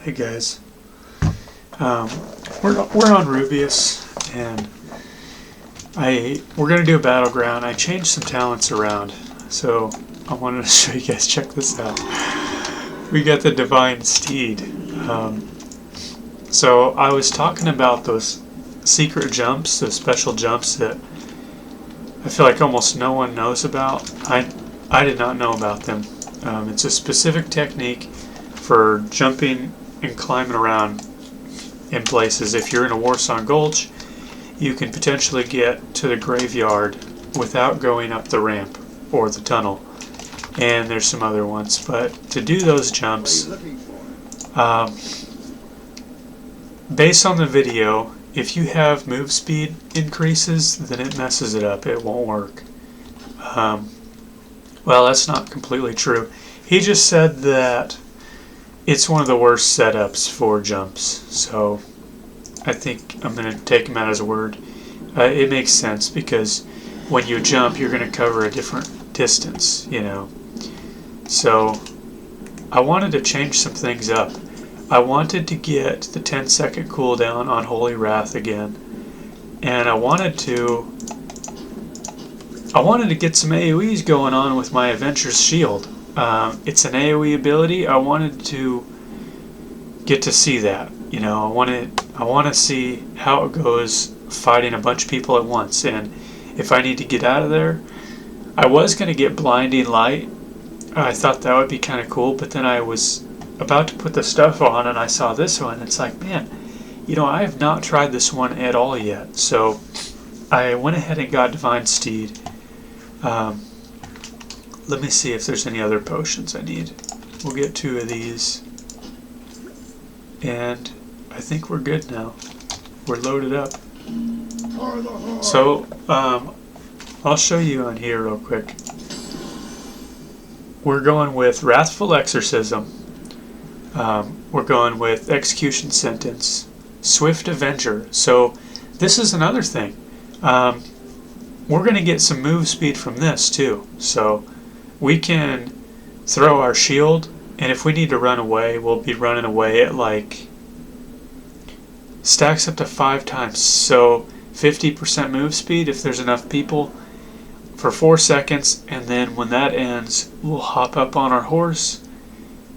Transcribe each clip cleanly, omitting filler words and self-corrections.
Hey guys, we're on Rubious, and we're gonna do a battleground. I changed some talents around, so I wanted to show you guys. Check this out. We got the Divine Steed. So I was talking about those secret jumps, those special jumps that I feel like almost no one knows about. I did not know about them. It's a specific technique for jumping and climbing around in places. If you're in a Warsong Gulch, you can potentially get to the graveyard without going up the ramp or the tunnel. And there's some other ones, but to do those jumps, based on the video, if you have move speed increases, then it messes it up. It won't work. Well, that's not completely true. He just said that it's one of the worst setups for jumps, so I think I'm going to take him at his word. It makes sense because when you jump, you're going to cover a different distance, you know. So I wanted to change some things up. I wanted to get the 10-second cooldown on Holy Wrath again, and I wanted to get some AoEs going on with my Adventure's Shield. It's an AoE ability. I wanted to get to see that. You know, I want to see how it goes fighting a bunch of people at once. And if I need to get out of there, I was going to get Blinding Light. I thought that would be kind of cool, but then I was about to put the stuff on and I saw this one. It's like, man, you know, I have not tried this one at all yet. So I went ahead and got Divine Steed. Let me see if there's any other potions I need. We'll get 2 of these. And I think we're good now. We're loaded up. So, I'll show you on here real quick. We're going with Wrathful Exorcism. We're going with Execution Sentence. Swift Avenger. So, this is another thing. We're going to get some move speed from this too. So, we can throw our shield, and if we need to run away, we'll be running away at like stacks up to 5 times. So 50% move speed if there's enough people for 4 seconds, and then when that ends, we'll hop up on our horse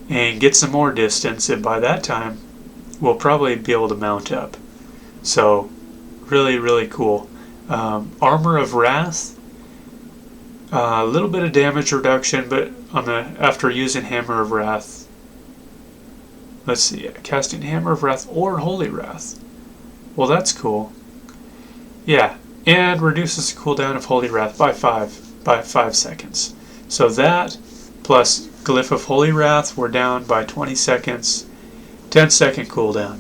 and get some more distance, and by that time we'll probably be able to mount up. So really, really cool. Armor of Wrath. A little bit of damage reduction, but after using Hammer of Wrath, let's see, casting Hammer of Wrath or Holy Wrath. Well, that's cool. Yeah, and reduces the cooldown of Holy Wrath by 5 seconds. So that plus Glyph of Holy Wrath, we're down by 20 seconds. 10-second cooldown.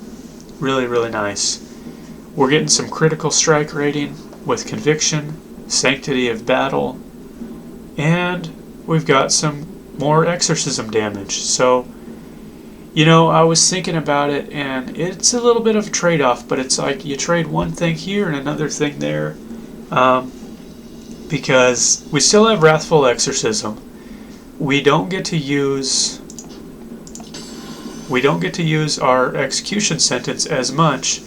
Really, really nice. We're getting some critical strike rating with Conviction, Sanctity of Battle, and we've got some more exorcism damage. So, you know, I was thinking about it, and it's a little bit of a trade-off, but it's like you trade one thing here and another thing there, because we still have Wrathful Exorcism. We don't get to use our Execution Sentence as much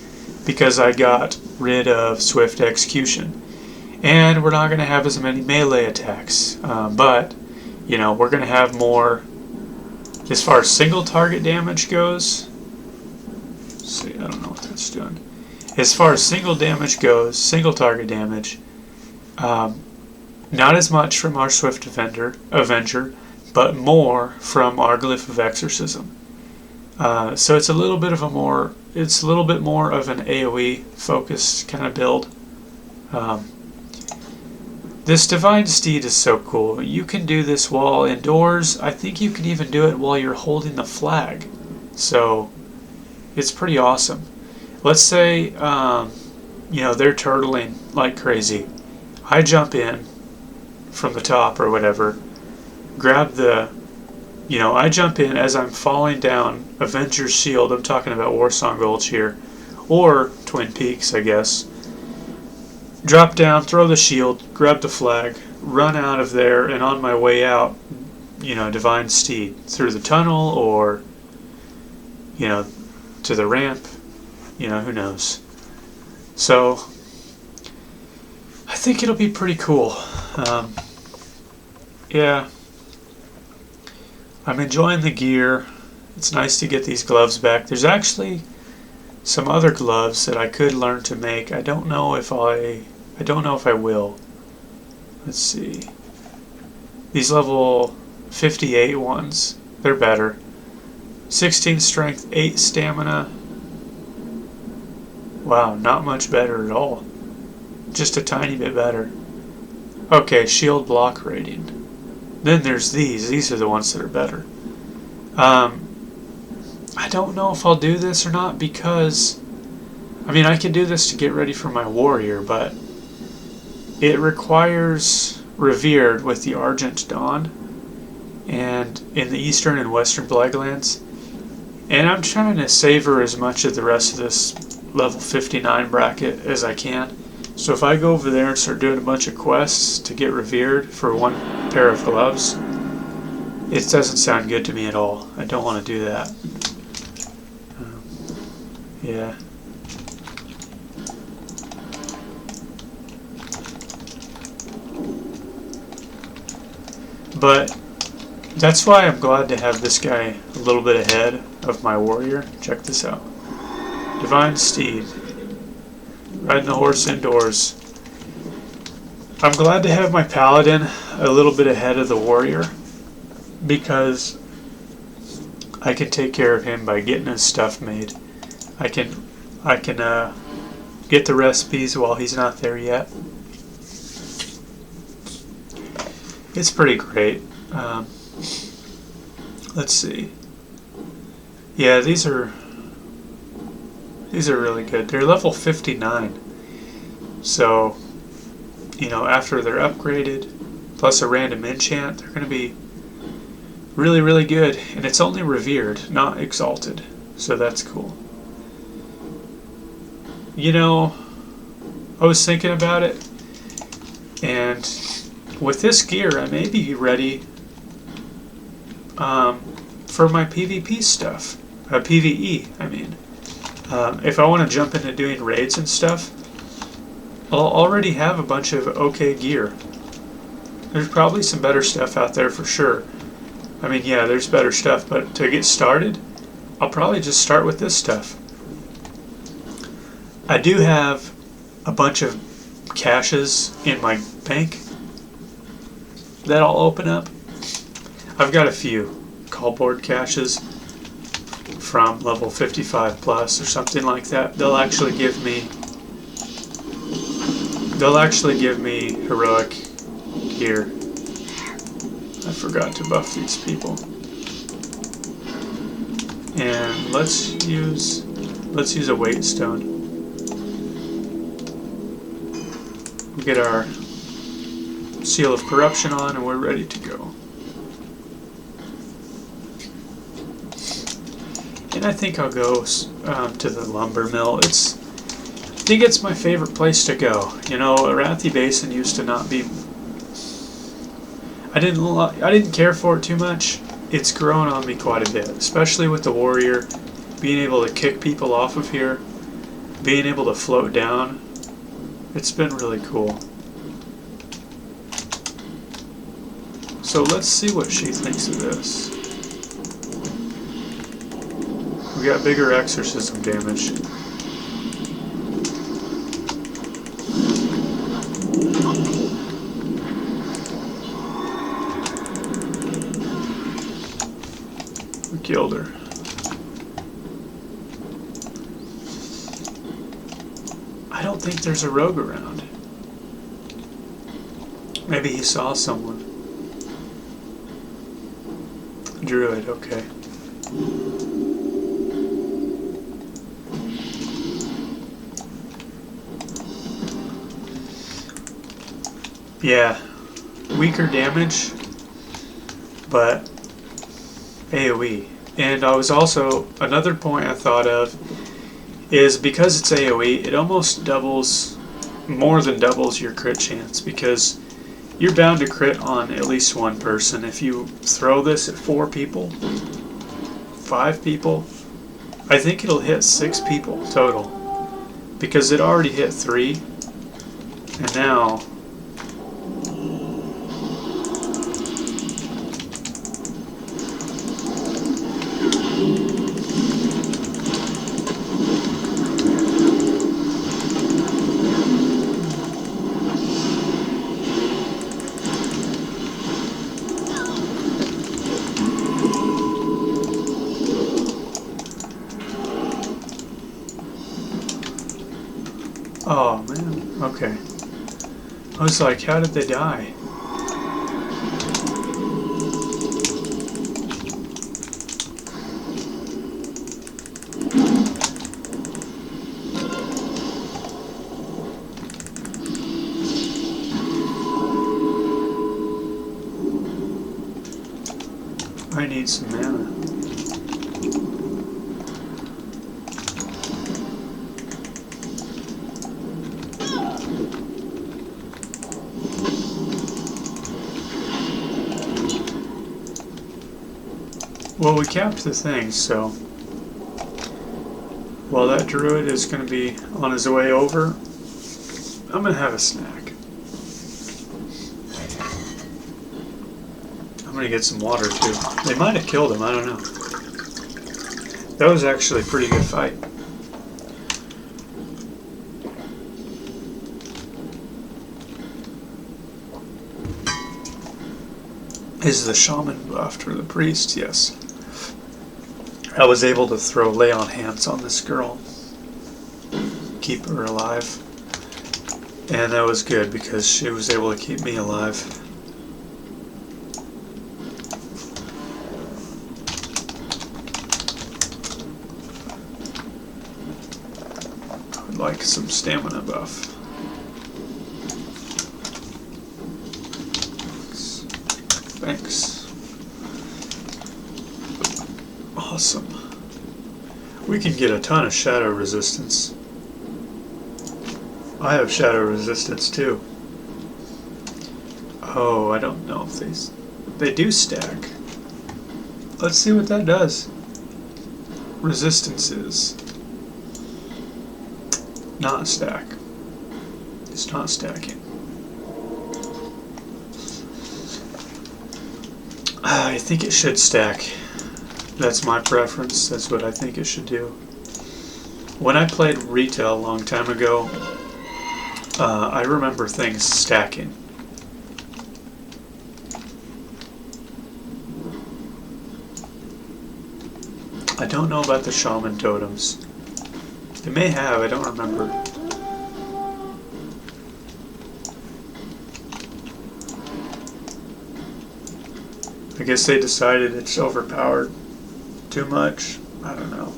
because I got rid of Swift Execution. And we're not going to have as many melee attacks, but, you know, we're going to have more, as far as single target damage goes. Let's see, I don't know what that's doing. As far as single target damage, not as much from our Swift Avenger, but more from our Glyph of Exorcism. So it's a little bit more of an AoE focused kind of build. This Divine Steed is so cool. You can do this while indoors. I think you can even do it while you're holding the flag. So it's pretty awesome. Let's say, you know, they're turtling like crazy. I jump in from the top or whatever, grab the, you know, I jump in as I'm falling down Avenger's Shield. I'm talking about Warsong Gulch here, or Twin Peaks, I guess. Drop down, throw the shield, grab the flag, run out of there, and on my way out, you know, Divine Steed through the tunnel or you know, to the ramp, you know, who knows. So I think it'll be pretty cool. Yeah, I'm enjoying the gear. It's nice to get these gloves back. There's actually some other gloves that I could learn to make. I don't know if I will. Let's see. These level 58 ones, they're better. 16 strength, 8 stamina. Wow, not much better at all. Just a tiny bit better. Okay, shield block rating. Then there's these. These are the ones that are better. I don't know if I'll do this or not because, I mean, I can do this to get ready for my warrior, but it requires Revered with the Argent Dawn and in the Eastern and Western Blacklands. And I'm trying to savor as much of the rest of this level 59 bracket as I can. So if I go over there and start doing a bunch of quests to get Revered for one pair of gloves, it doesn't sound good to me at all. I don't want to do that. Yeah. But that's why I'm glad to have this guy a little bit ahead of my warrior. Check this out. Divine Steed. Riding the horse indoors. I'm glad to have my paladin a little bit ahead of the warrior because I can take care of him by getting his stuff made. I can get the recipes while he's not there yet. It's pretty great. Let's see. Yeah, these are really good. They're level 59. So, you know, after they're upgraded, plus a random enchant, they're going to be really, really good. And it's only Revered, not Exalted. So that's cool. You know, I was thinking about it, and with this gear, I may be ready for my PvP stuff. PvE, I mean. If I want to jump into doing raids and stuff, I'll already have a bunch of okay gear. There's probably some better stuff out there for sure. I mean, yeah, there's better stuff, but to get started, I'll probably just start with this stuff. I do have a bunch of caches in my bank that I'll open up. I've got a few callboard caches from level 55 plus or something like that. They'll actually give me heroic gear. I forgot to buff these people. And let's use a weight stone. We get our Seal of Corruption on and we're ready to go. And I think I'll go to the lumber mill. I think it's my favorite place to go. You know, Arathi Basin used to not be. I didn't care for it too much. It's grown on me quite a bit, especially with the warrior, being able to kick people off of here, being able to float down. It's been really cool. So let's see what she thinks of this. We got bigger exorcism damage. We killed her. I don't think there's a rogue around. Maybe he saw someone. Druid, okay. Yeah, weaker damage, but AoE. And I was also, another point I thought of is because it's AoE, it almost doubles, more than doubles your crit chance, because you're bound to crit on at least one person. If you throw this at 4 people, 5 people, I think it'll hit 6 people total. Because it already hit 3. And now... Oh man, okay. I was like, how did they die? I need some mana. Well, we capped the thing, so while that druid is going to be on his way over, I'm going to have a snack. I'm going to get some water too. They might have killed him, I don't know. That was actually a pretty good fight. Is the shaman buffed or the priest? Yes. I was able to throw lay on hands on this girl, keep her alive, and that was good because she was able to keep me alive. I would like some stamina buff. Thanks. Awesome. We can get a ton of shadow resistance. I have shadow resistance too. Oh, I don't know if they do stack. Let's see what that does. Resistance is not stack. It's not stacking. I think it should stack. That's my preference. That's what I think it should do. When I played retail a long time ago, I remember things stacking. I don't know about the shaman totems. They may have, I don't remember. I guess they decided it's overpowered too much. I don't know.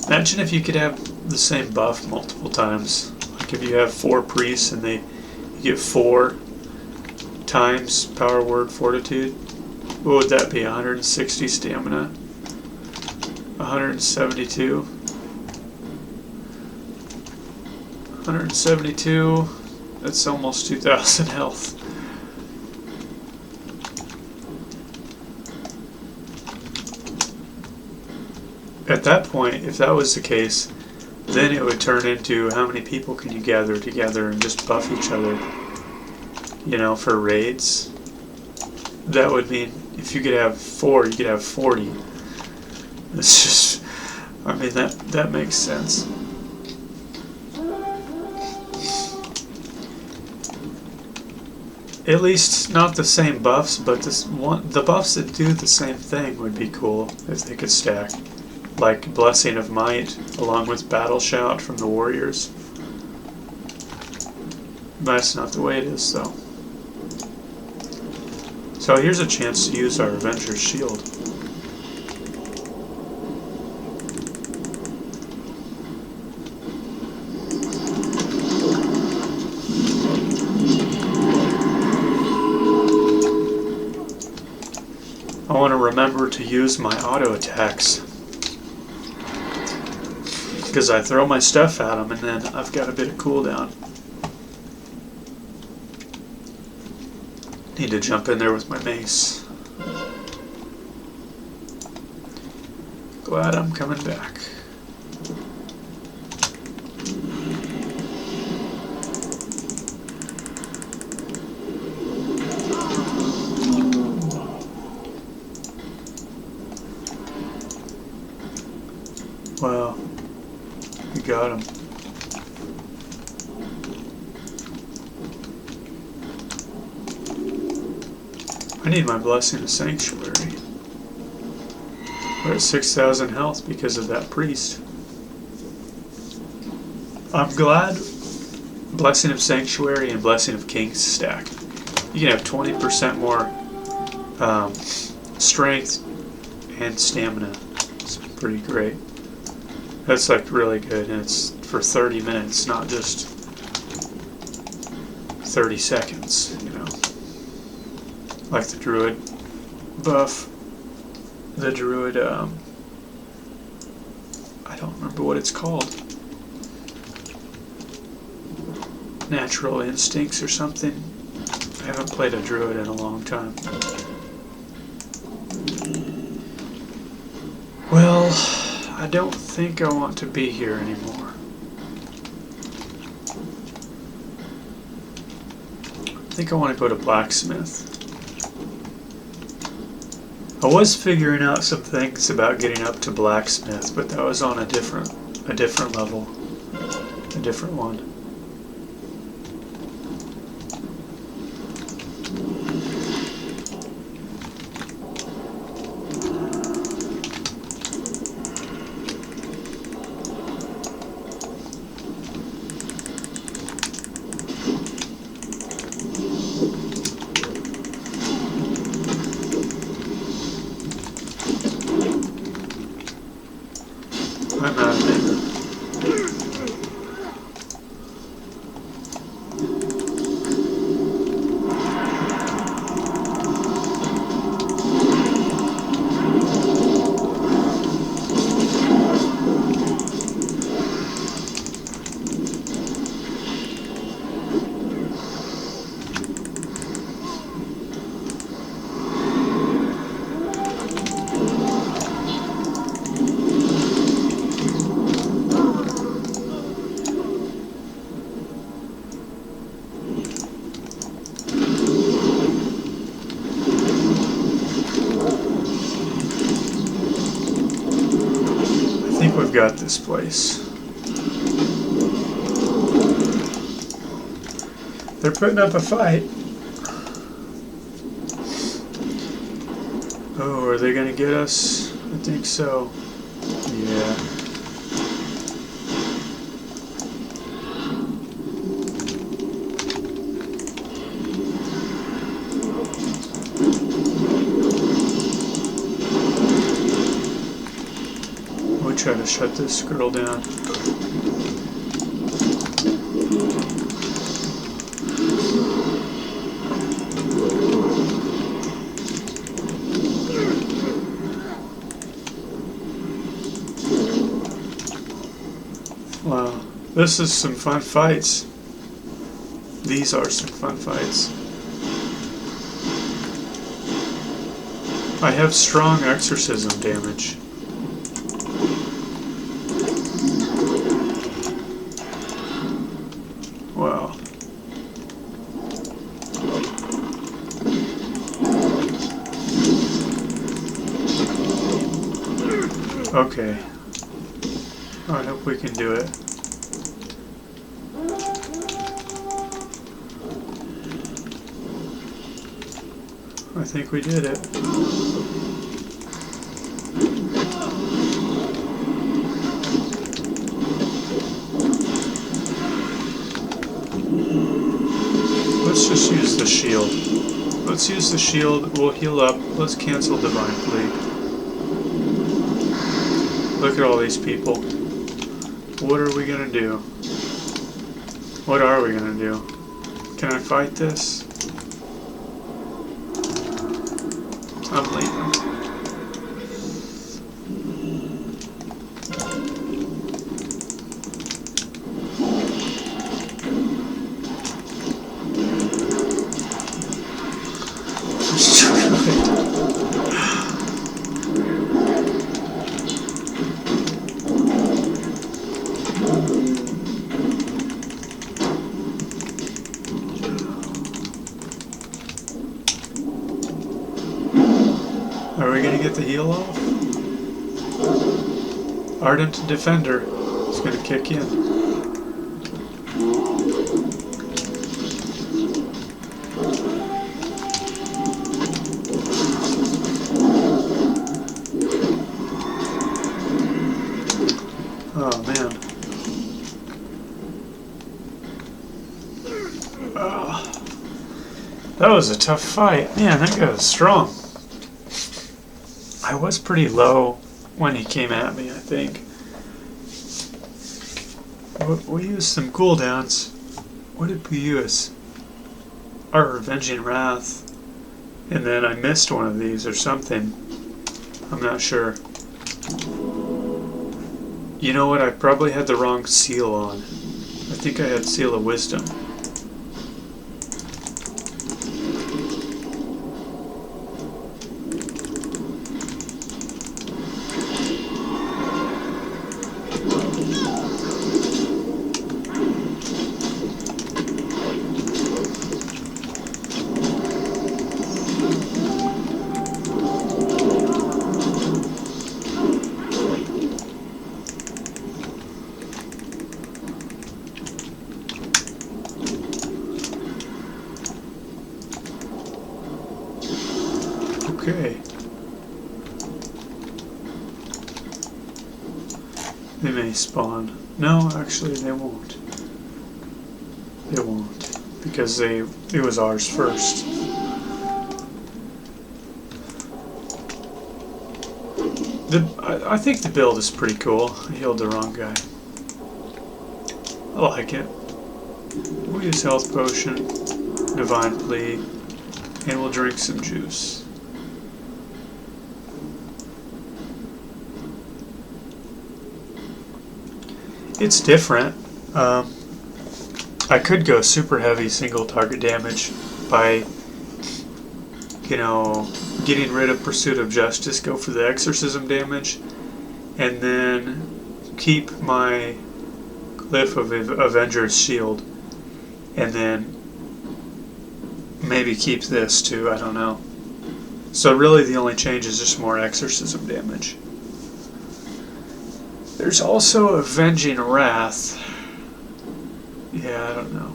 Imagine if you could have the same buff multiple times. Like if you have 4 priests and you get 4 times power word fortitude. What would that be? 160 stamina? 172? 172? That's almost 2,000 health. At that point, if that was the case, then it would turn into how many people can you gather together and just buff each other, you know, for raids. That would mean if you could have 4, you could have 40. It's just, I mean, that makes sense. At least not the same buffs, but the buffs that do the same thing would be cool if they could stack. Like Blessing of Might, along with Battle Shout from the Warriors. That's not the way it is, though. So here's a chance to use our Avenger's Shield. I want to remember to use my auto attacks. Because I throw my stuff at them and then I've got a bit of cooldown. Need to jump in there with my mace. Glad I'm coming back. Wow, we got him. I need my Blessing of Sanctuary. We're at 6,000 health because of that priest. I'm glad Blessing of Sanctuary and Blessing of Kings stack. You can have 20% more strength and stamina. It's pretty great. That's like really good, and it's for 30 minutes, not just 30 seconds, you know. Like the Druid buff. The Druid, I don't remember what it's called. Natural Instincts or something. I haven't played a Druid in a long time. Well, I don't think I want to be here anymore. I think I want to go to Blacksmith. I was figuring out some things about getting up to Blacksmith, but that was on a different level, a different one. I'm out of there. We've got this place. They're putting up a fight. Oh, are they gonna get us? I think so. Yeah. Try to shut this girl down. Wow, this is some fun fights. These are some fun fights. I have strong exorcism damage. Wow. Okay. I hope we can do it. I think we did it. Let's just use the shield. Let's use the shield. We'll heal up. Let's cancel Divine Plague. Look at all these people. What are we gonna do? What are we gonna do? Can I fight this? I'm leaving. Are we gonna get the heal off? Ardent Defender is gonna kick in. Oh man. That was a tough fight. Man, that guy was strong. I was pretty low when he came at me, I think. We used some cooldowns. What did we use? Our Revenging Wrath. And then I missed one of these or something. I'm not sure. You know what? I probably had the wrong seal on. I think I had Seal of Wisdom. Okay. They may spawn. No, actually they won't. They won't. Because it was ours first. I think the build is pretty cool. I healed the wrong guy. I like it. We'll use Health Potion, Divine Plea, and we'll drink some juice. It's different. I could go super heavy single target damage by, you know, getting rid of Pursuit of Justice, go for the Exorcism damage, and then keep my Glyph of Avenger's Shield, and then maybe keep this too, I don't know. So really the only change is just more Exorcism damage. There's also Avenging Wrath. Yeah, I don't know.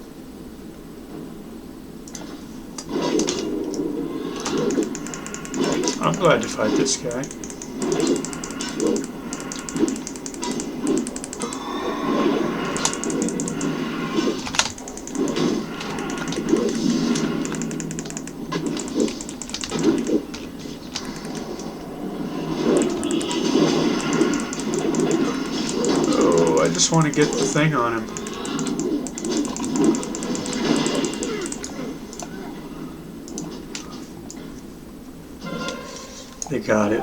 I'm glad to fight this guy. I just want to get the thing on him. They got it.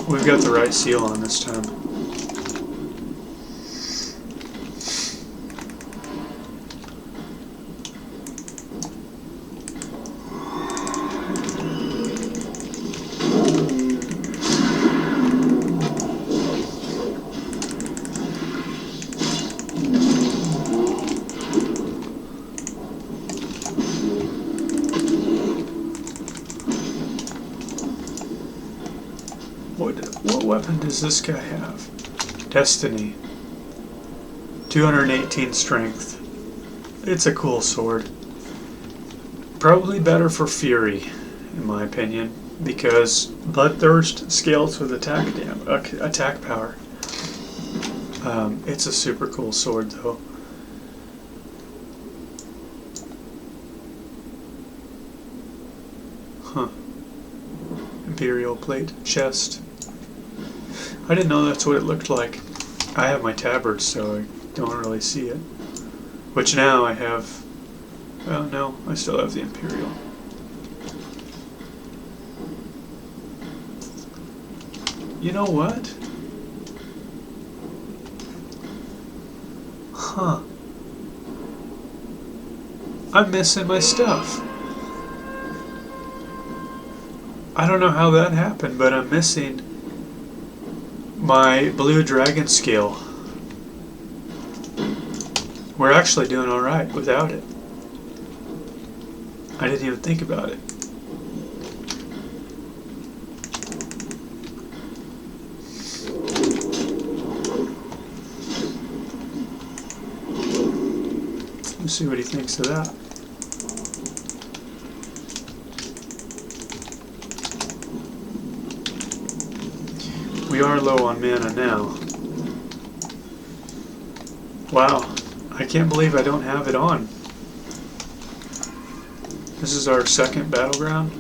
We've got the right seal on this time. What weapon does this guy have? Destiny. 218 strength. It's a cool sword. Probably better for Fury, in my opinion, because Bloodthirst scales with attack power. It's a super cool sword, though. Huh. Imperial plate chest. I didn't know that's what it looked like. I have my tabard, so I don't really see it. Which now I have... Well, no, I still have the Imperial. You know what? Huh. I'm missing my stuff. I don't know how that happened, but I'm missing my Blue Dragonscale. We're actually doing alright without it. I didn't even think about it. Let's see what he thinks of that. We are low on mana now. Wow, I can't believe I don't have it on. This is our second battleground.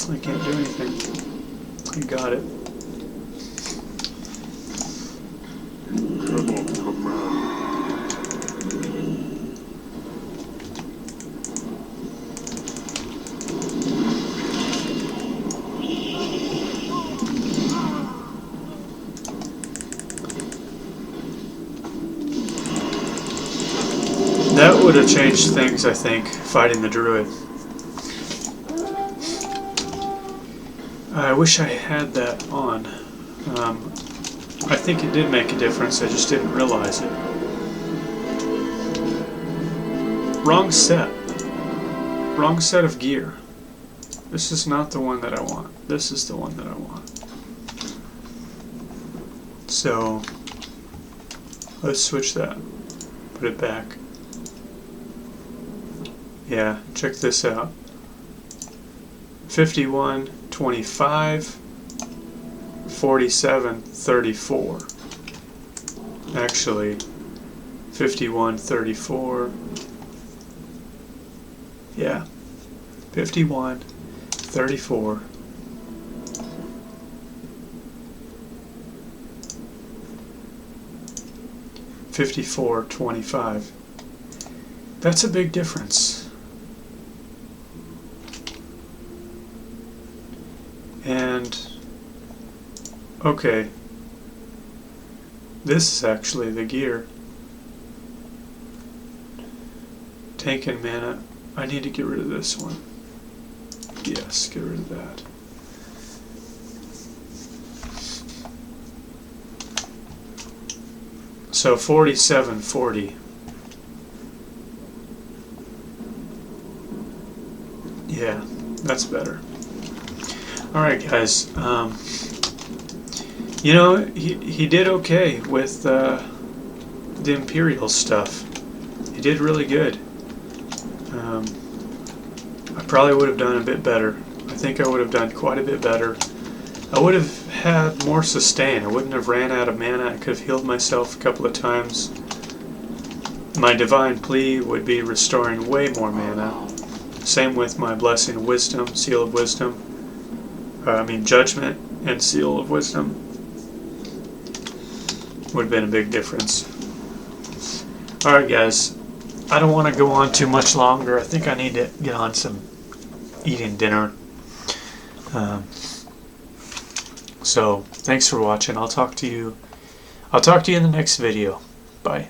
I can't do anything. I got it. That would have changed things, I think, fighting the druid. I wish I had that on. I think it did make a difference, I just didn't realize it. Wrong set. Wrong set of gear. This is not the one that I want. This is the one that I want. So, let's switch that. Put it back. Yeah, check this out. 51, 25, 47, 34. Actually, 51, 34. Yeah, 51, 34. $54.25. That's a big difference. And okay, this is actually the gear. Tank and mana. I need to get rid of this one. Yes, get rid of that. So 47.40. Yeah, that's better. Alright guys, you know, he did okay with the Imperial stuff. He did really good. I probably would have done a bit better. I think I would have done quite a bit better. I would have had more sustain. I wouldn't have ran out of mana. I could have healed myself a couple of times. My Divine Plea would be restoring way more mana. Same with my Blessing of Wisdom, Seal of Wisdom. Judgment and Seal of Wisdom would have been a big difference. Alright guys, I don't want to go on too much longer. I think I need to get on some eating dinner. So thanks for watching. I'll talk to you in the next video. Bye.